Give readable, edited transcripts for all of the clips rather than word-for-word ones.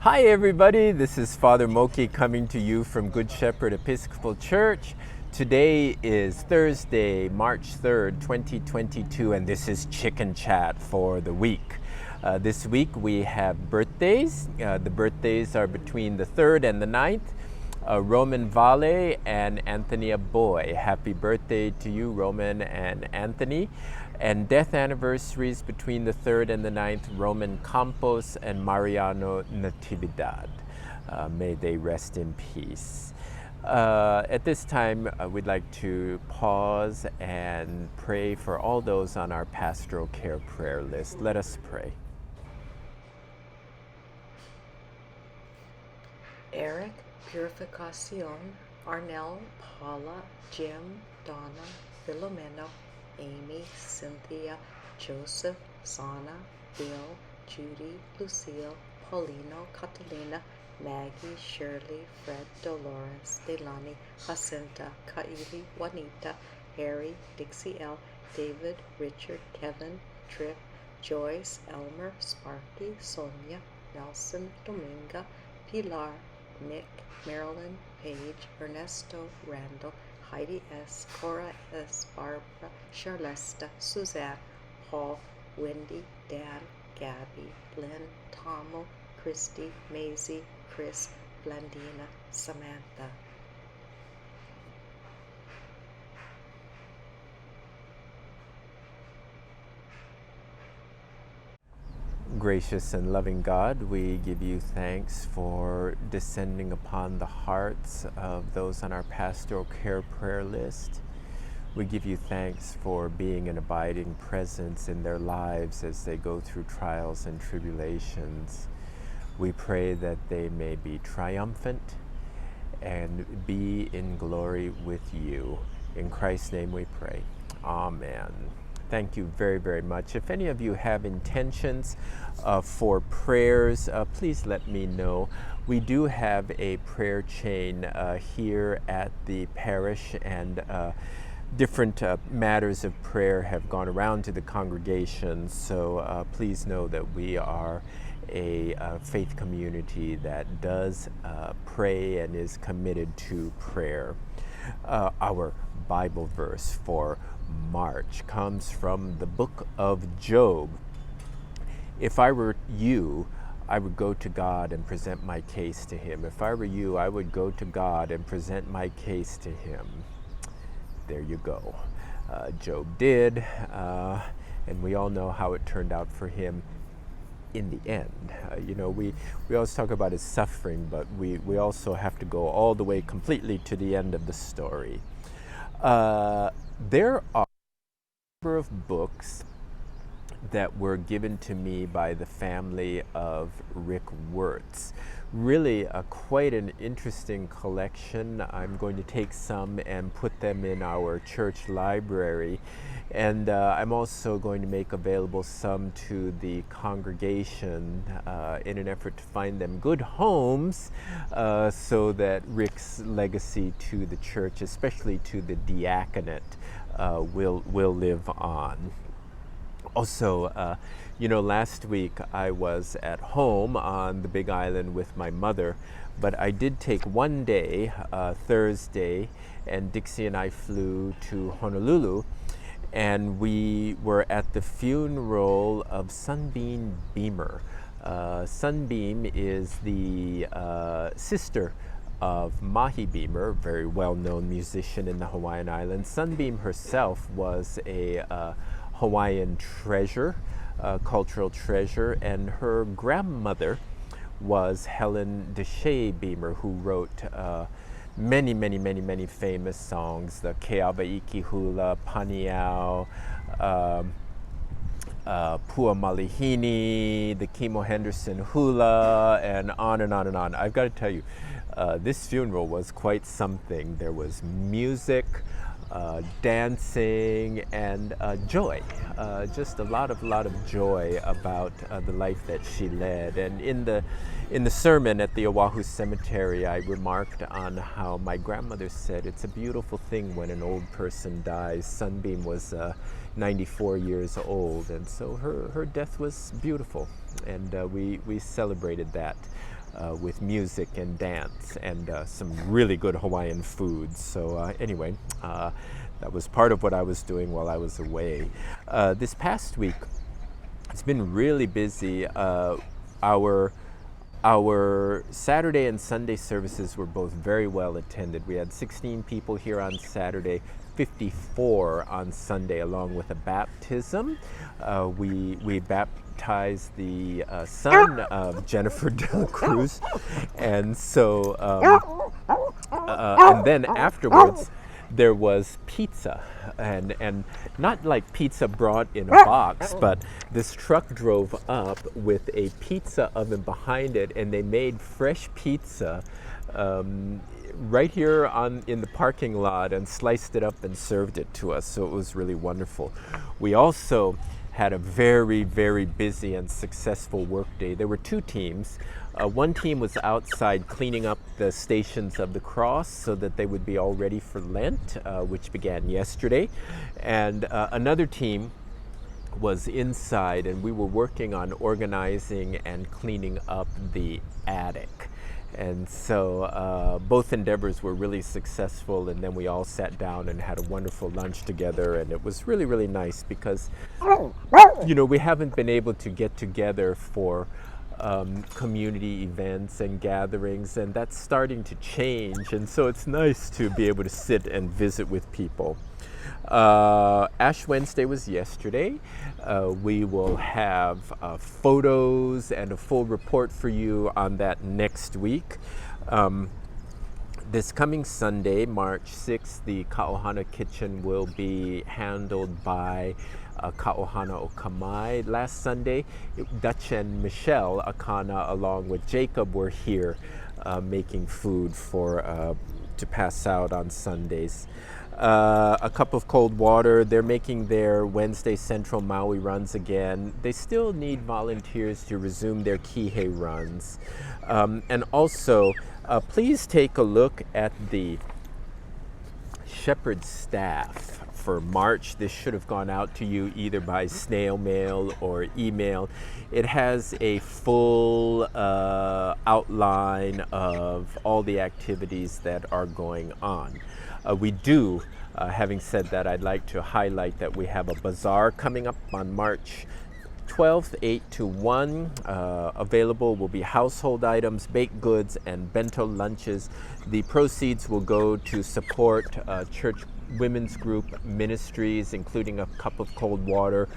Hi everybody, this is Father Moki coming to you from Good Shepherd Episcopal Church. Today is Thursday, March 3rd, 2022, and this is Chicken Chat for the week. This week we have birthdays. The birthdays are between the 3rd and the 9th. Roman Vale and Anthony Boy. Happy birthday to you, Roman and Anthony. And death anniversaries between the 3rd and the 9th, Roman Campos and Mariano Natividad. May they rest in peace. At this time, we'd like to pause and pray for all those on our pastoral care prayer list. Let us pray. Eric, Purificacion, Arnell, Paula, Jim, Donna, Filomeno, Amy, Cynthia, Joseph, Sana, Bill, Judy, Lucille, Paulino, Catalina, Maggie, Shirley, Fred, Dolores, Delani, Jacinta, Kaili, Juanita, Harry, Dixie L, David, Richard, Kevin, Trip, Joyce, Elmer, Sparky, Sonia, Nelson, Dominga, Pilar, Nick, Marilyn, Paige, Ernesto, Randall, Heidi S., Cora S., Barbara, Charlesta, Suzanne, Paul, Wendy, Dan, Gabby, Lynn, Tomo, Christy, Maisie, Chris, Blandina, Samantha. Gracious and loving God, we give you thanks for descending upon the hearts of those on our pastoral care prayer list. We give you thanks for being an abiding presence in their lives as they go through trials and tribulations. We pray that they may be triumphant and be in glory with you. In Christ's name we pray. Amen. Thank you very, very much. If any of you have intentions for prayers, please let me know. We do have a prayer chain here at the parish, and different matters of prayer have gone around to the congregation. So please know that we are a faith community that does pray and is committed to prayer. Our Bible verse for March comes from the book of Job. If I were you, I would go to God and present my case to him. If I were you, I would go to God and present my case to him. There you go. Job did, and we all know how it turned out for him in the end. We always talk about his suffering, but we also have to go all the way completely to the end of the story. There are a number of books that were given to me by the family of Rick Wirtz. Really quite an interesting collection. I'm going to take some and put them in our church library. And I'm also going to make available some to the congregation in an effort to find them good homes so that Rick's legacy to the church, especially to the diaconate, will live on. Also, last week I was at home on the Big Island with my mother, but I did take one day, Thursday, and Dixie and I flew to Honolulu, and we were at the funeral of Sunbeam Beamer. Sunbeam is the sister of Mahi Beamer, very well-known musician in the Hawaiian Islands. Sunbeam herself was a Hawaiian treasure, cultural treasure, and her grandmother was Helen Deshay Beamer, who wrote many famous songs, the Keawaiki Hula, Paniao, Pua Malihini, the Kimo Henderson Hula, and on and on and on. I've got to tell you, this funeral was quite something. There was music, dancing, and joy. Just a lot of joy about the life that she led. And in the sermon at the Oahu Cemetery, I remarked on how my grandmother said it's a beautiful thing when an old person dies. Sunbeam was 94 years old, and so her death was beautiful, and we celebrated that. with music and dance and some really good Hawaiian food. So anyway, that was part of what I was doing while I was away. This past week, it's been really busy. Our Saturday and Sunday services were both very well attended. We had 16 people here on Saturday, 54 on Sunday, along with a baptism. We baptized the son of Jennifer De La Cruz, and so and then afterwards there was pizza, and not like pizza brought in a box, but this truck drove up with a pizza oven behind it, and they made fresh pizza right here in the parking lot and sliced it up and served it to us. So it was really wonderful. We also had a very, very busy and successful workday. There were two teams. One team was outside cleaning up the Stations of the Cross so that they would be all ready for Lent, which began yesterday. And another team was inside, and we were working on organizing and cleaning up the attic. And so both endeavors were really successful, and then we all sat down and had a wonderful lunch together, and it was really, really nice because, you know, we haven't been able to get together for community events and gatherings, and that's starting to change, and so it's nice to be able to sit and visit with people. Ash Wednesday was yesterday. We will have photos and a full report for you on that next week. This coming Sunday, March 6th, the Ka'ohana Kitchen will be handled by Ka'ohana Okamai. Last Sunday, Dutch and Michelle Akana, along with Jacob, were here making food to pass out on Sundays. A cup of cold water. They're making their Wednesday Central Maui runs again. They still need volunteers to resume their Kihei runs. And also, please take a look at the Shepherd staff for March. This should have gone out to you either by snail mail or email. It has a full outline of all the activities that are going on. Having said that, I'd like to highlight that we have a bazaar coming up on March 12th, 8 to 1. Available will be household items, baked goods, and bento lunches. The proceeds will go to support church women's group ministries, including a cup of cold water,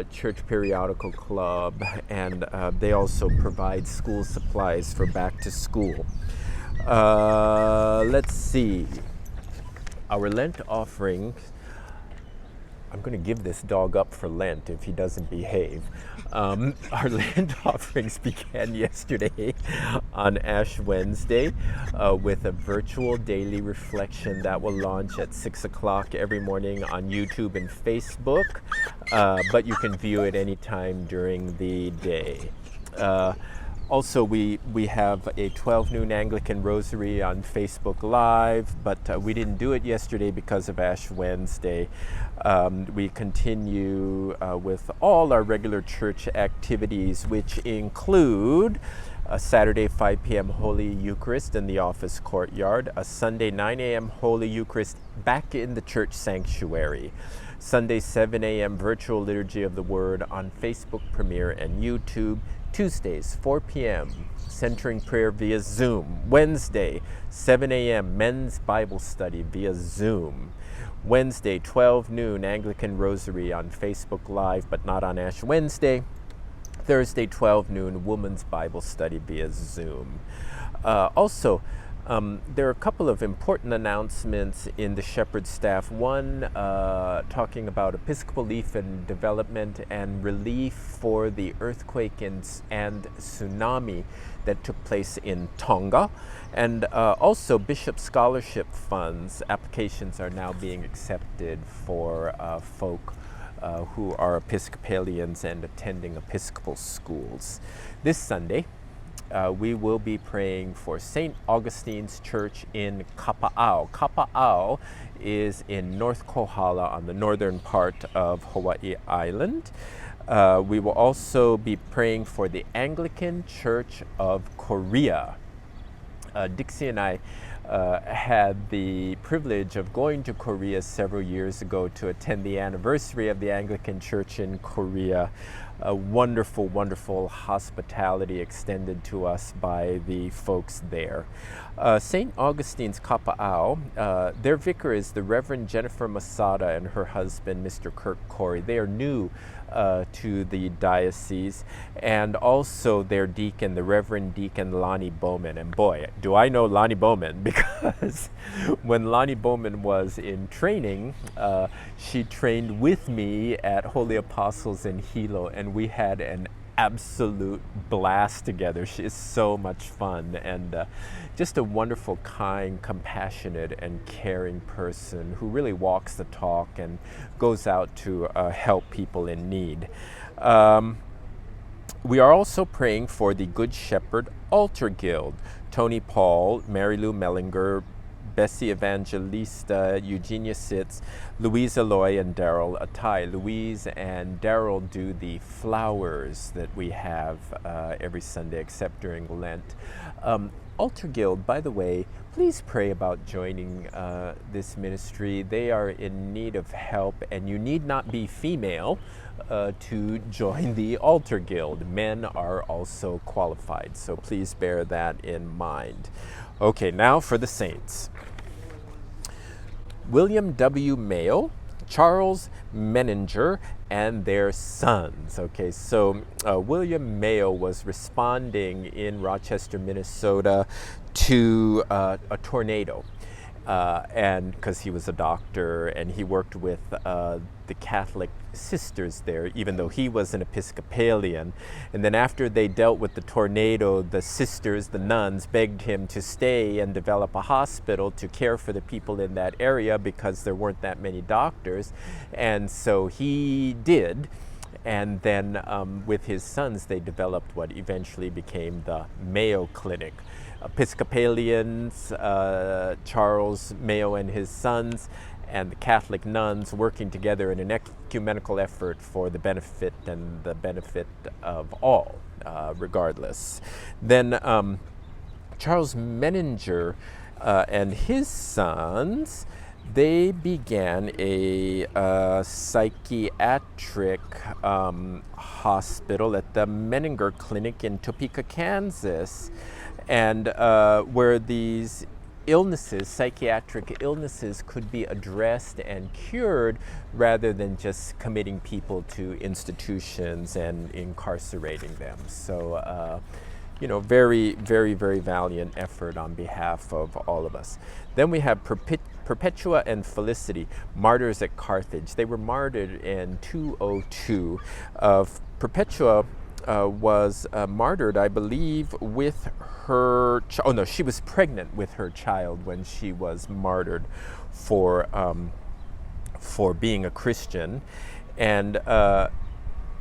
church periodical club, and they also provide school supplies for back to school. Let's see. Our Lent offering, I'm going to give this dog up for Lent if he doesn't behave. Our Lent offerings began yesterday on Ash Wednesday with a virtual daily reflection that will launch at 6 o'clock every morning on YouTube and Facebook, but you can view it anytime during the day. Also, we have a 12 noon Anglican Rosary on Facebook Live, but we didn't do it yesterday because of Ash Wednesday. We continue with all our regular church activities, which include a Saturday 5 p.m. Holy Eucharist in the office courtyard, a Sunday 9 a.m. Holy Eucharist back in the church sanctuary, Sunday 7 a.m. Virtual Liturgy of the Word on Facebook Premiere and YouTube, Tuesdays 4 p.m. Centering Prayer via Zoom, Wednesday 7 a.m. Men's Bible Study via Zoom, Wednesday 12 noon Anglican Rosary on Facebook Live but not on Ash Wednesday, Thursday 12 noon Women's Bible Study via Zoom. Also, there are a couple of important announcements in the Shepherd staff. One talking about Episcopal Leaf and Development and relief for the earthquake and tsunami that took place in Tonga. And also Bishop Scholarship Funds. Applications are now being accepted for folk who are Episcopalians and attending Episcopal schools. This Sunday, we will be praying for St. Augustine's Church in Kapa'au. Kapa'au is in North Kohala on the northern part of Hawaii Island. We will also be praying for the Anglican Church of Korea. Dixie and I had the privilege of going to Korea several years ago to attend the anniversary of the Anglican Church in Korea. A wonderful, wonderful hospitality extended to us by the folks there. St. Augustine's Kapa'au, their vicar is the Reverend Jennifer Masada and her husband, Mr. Kirk Corey. They are new to the diocese, and also their deacon, the Reverend Deacon Lonnie Bowman. And boy, do I know Lonnie Bowman, because when Lonnie Bowman was in training, she trained with me at Holy Apostles in Hilo, and we had an absolute blast together. She is so much fun, and just a wonderful, kind, compassionate, and caring person who really walks the talk and goes out to help people in need. We are also praying for the Good Shepherd Altar Guild. Tony Paul, Mary Lou Mellinger, Bessie Evangelista, Eugenia Sitz, Louise Aloy, and Daryl Atai. Louise and Daryl do the flowers that we have every Sunday except during Lent. Altar Guild, by the way, please pray about joining this ministry. They are in need of help, and you need not be female to join the Altar Guild. Men are also qualified, so please bear that in mind. Okay, now for the saints. William W. Mayo, Charles Menninger, and their sons. Okay, so William Mayo was responding in Rochester, Minnesota to a tornado. And because he was a doctor and he worked with the Catholic sisters there, even though he was an Episcopalian. And then after they dealt with the tornado, the sisters, the nuns, begged him to stay and develop a hospital to care for the people in that area because there weren't that many doctors. And so he did. And then with his sons, they developed what eventually became the Mayo Clinic. Episcopalians, Charles Mayo and his sons, and the Catholic nuns working together in an ecumenical effort for the benefit and the benefit of all, regardless. Then Charles Menninger and his sons, they began a psychiatric hospital at the Menninger Clinic in Topeka, Kansas, and where these illnesses, psychiatric illnesses, could be addressed and cured rather than just committing people to institutions and incarcerating them. So, very, very, very valiant effort on behalf of all of us. Then we have Perpetua and Felicity, martyrs at Carthage. They were martyred in 202. Perpetua was martyred, I believe, with her. She was pregnant with her child when she was martyred for being a Christian, and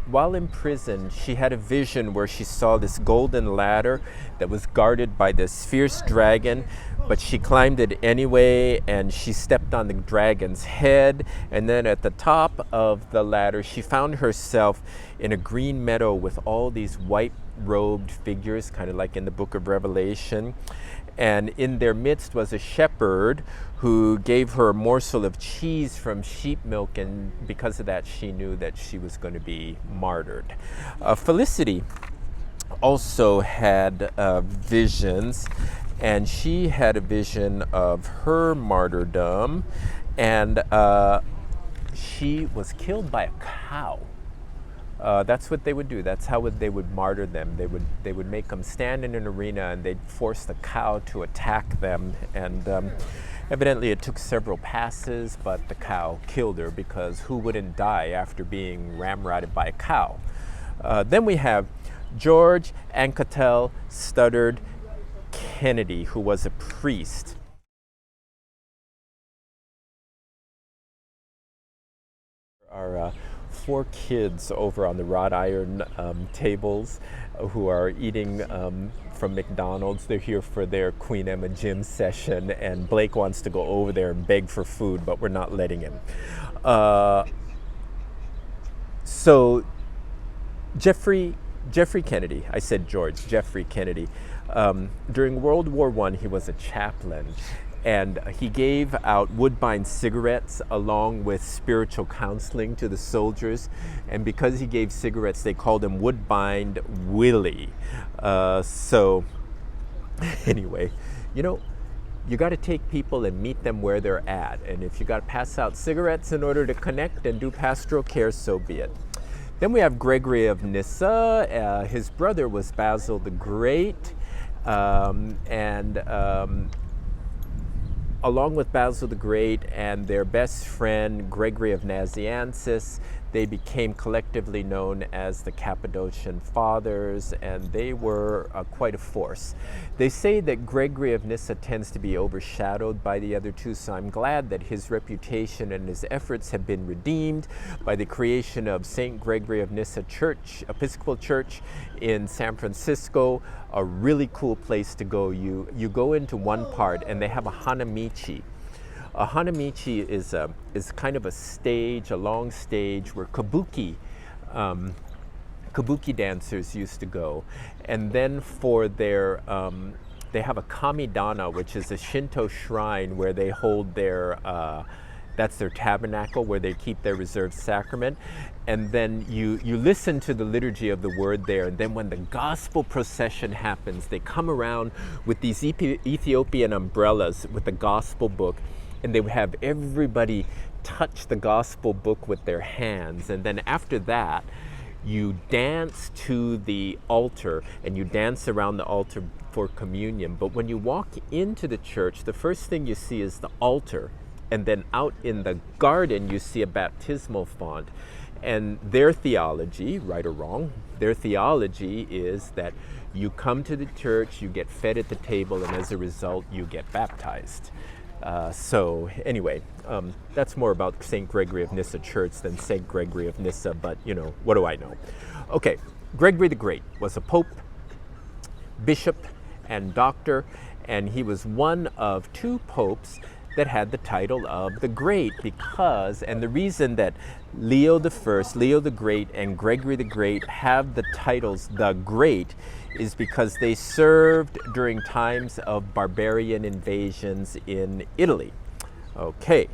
while in prison, she had a vision where she saw this golden ladder that was guarded by this fierce dragon, but she climbed it anyway, and she stepped on the dragon's head, and then at the top of the ladder, she found herself in a green meadow with all these white-robed figures, kind of like in the book of Revelation, and in their midst was a shepherd who gave her a morsel of cheese from sheep milk, and because of that she knew that she was going to be martyred. Felicity also had visions, and she had a vision of her martyrdom, and she was killed by a cow. That's what they would do. That's how they would martyr them. They would make them stand in an arena, and they'd force the cow to attack them. And evidently it took several passes, but the cow killed her, because who wouldn't die after being ramrodded by a cow? Then we have George Anquetil Studdard Kennedy, who was a priest. Our 4 kids over on the wrought iron tables who are eating from McDonald's. They're here for their Queen Emma gym session, and Blake wants to go over there and beg for food, but we're not letting him. So Jeffrey Kennedy, I said George, Jeffrey Kennedy, during World War I, he was a chaplain, and he gave out Woodbine cigarettes along with spiritual counseling to the soldiers. And because he gave cigarettes, they called him Woodbine Willie. So anyway, you know, you got to take people and meet them where they're at. And if you got to pass out cigarettes in order to connect and do pastoral care, so be it. Then we have Gregory of Nyssa. His brother was Basil the Great. Along with Basil the Great and their best friend Gregory of Nazianzus, they became collectively known as the Cappadocian Fathers, and they were quite a force. They say that Gregory of Nyssa tends to be overshadowed by the other two, so I'm glad that his reputation and his efforts have been redeemed by the creation of St. Gregory of Nyssa Church, Episcopal Church in San Francisco, a really cool place to go. You go into one part and they have a hanamichi. A hanamichi is kind of a stage, a long stage where kabuki dancers used to go. And then for their, they have a kamidana, which is a Shinto shrine where they hold their, that's their tabernacle where they keep their reserved sacrament. And then you listen to the liturgy of the word there. And then when the gospel procession happens, they come around with these Ethiopian umbrellas with the gospel book. And they would have everybody touch the gospel book with their hands. And then after that, you dance to the altar and you dance around the altar for communion. But when you walk into the church, the first thing you see is the altar. And then out in the garden, you see a baptismal font. And their theology, right or wrong, their theology is that you come to the church, you get fed at the table, and as a result, you get baptized. So anyway, that's more about St. Gregory of Nyssa Church than St. Gregory of Nyssa, but you know, what do I know? Okay, Gregory the Great was a pope, bishop, and doctor, and he was one of 2 popes that had the title of the Great because, and the reason that Leo the Great, and Gregory the Great have the titles the Great is because they served during times of barbarian invasions in Italy. Okay.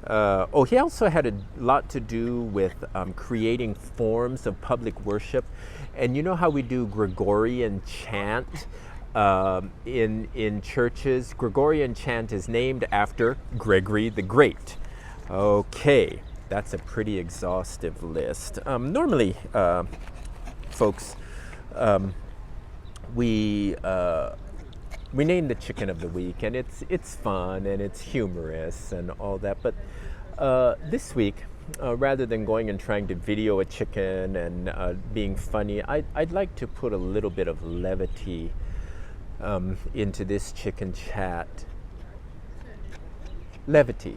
He also had a lot to do with creating forms of public worship. And you know how we do Gregorian chant in churches? Gregorian chant is named after Gregory the Great. Okay, that's a pretty exhaustive list. Normally, folks, we name the chicken of the week, and it's fun and it's humorous and all that. But this week, rather than going and trying to video a chicken and being funny, I'd like to put a little bit of levity into this chicken chat. Levity.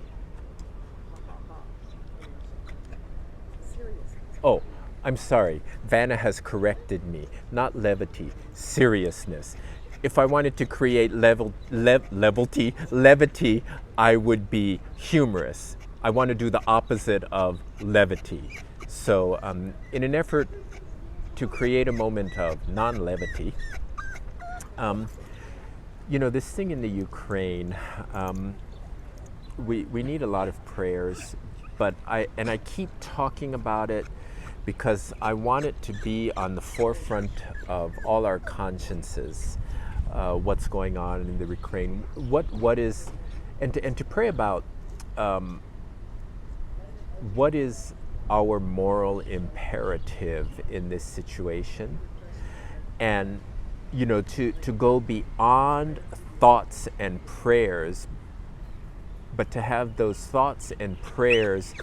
Oh, I'm sorry. Vanna has corrected me. Not levity, seriousness. If I wanted to create levity, I would be humorous. I want to do the opposite of levity. So in an effort to create a moment of non-levity, you know, this thing in the Ukraine, we need a lot of prayers, but I keep talking about it because I want it to be on the forefront of all our consciences, what's going on in the Ukraine, what is, and to pray about what is our moral imperative in this situation, and you know, to go beyond thoughts and prayers, but to have those thoughts and prayers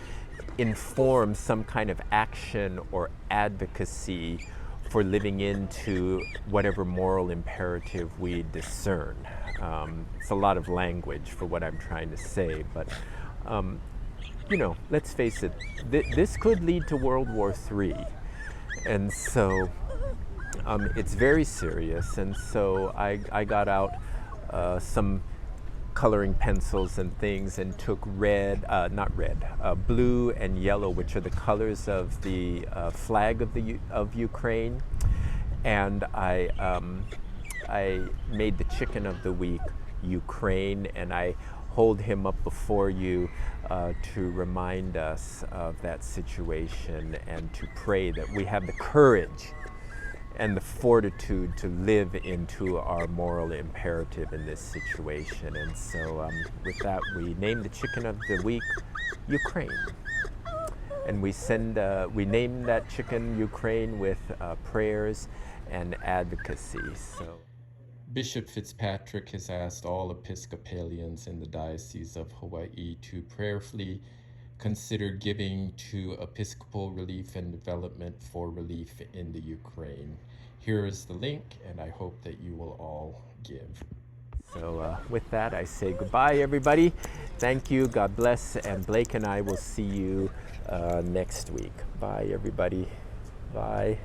inform some kind of action or advocacy for living into whatever moral imperative we discern. It's a lot of language for what I'm trying to say, but let's face it, this could lead to World War III. And so it's very serious. And so I got out some coloring pencils and things and took blue and yellow, which are the colors of the flag of Ukraine. And I made the chicken of the week Ukraine, and I hold him up before you to remind us of that situation and to pray that we have the courage and the fortitude to live into our moral imperative in this situation. And so with that, we name the chicken of the week Ukraine. And we name that chicken Ukraine with prayers and advocacy. So Bishop Fitzpatrick has asked all Episcopalians in the Diocese of Hawaii to prayerfully consider giving to Episcopal Relief and Development for relief in the Ukraine. Here is the link, and I hope that you will all give. So with that, I say goodbye, everybody. Thank you, God bless, and Blake and I will see you next week. Bye, everybody. Bye.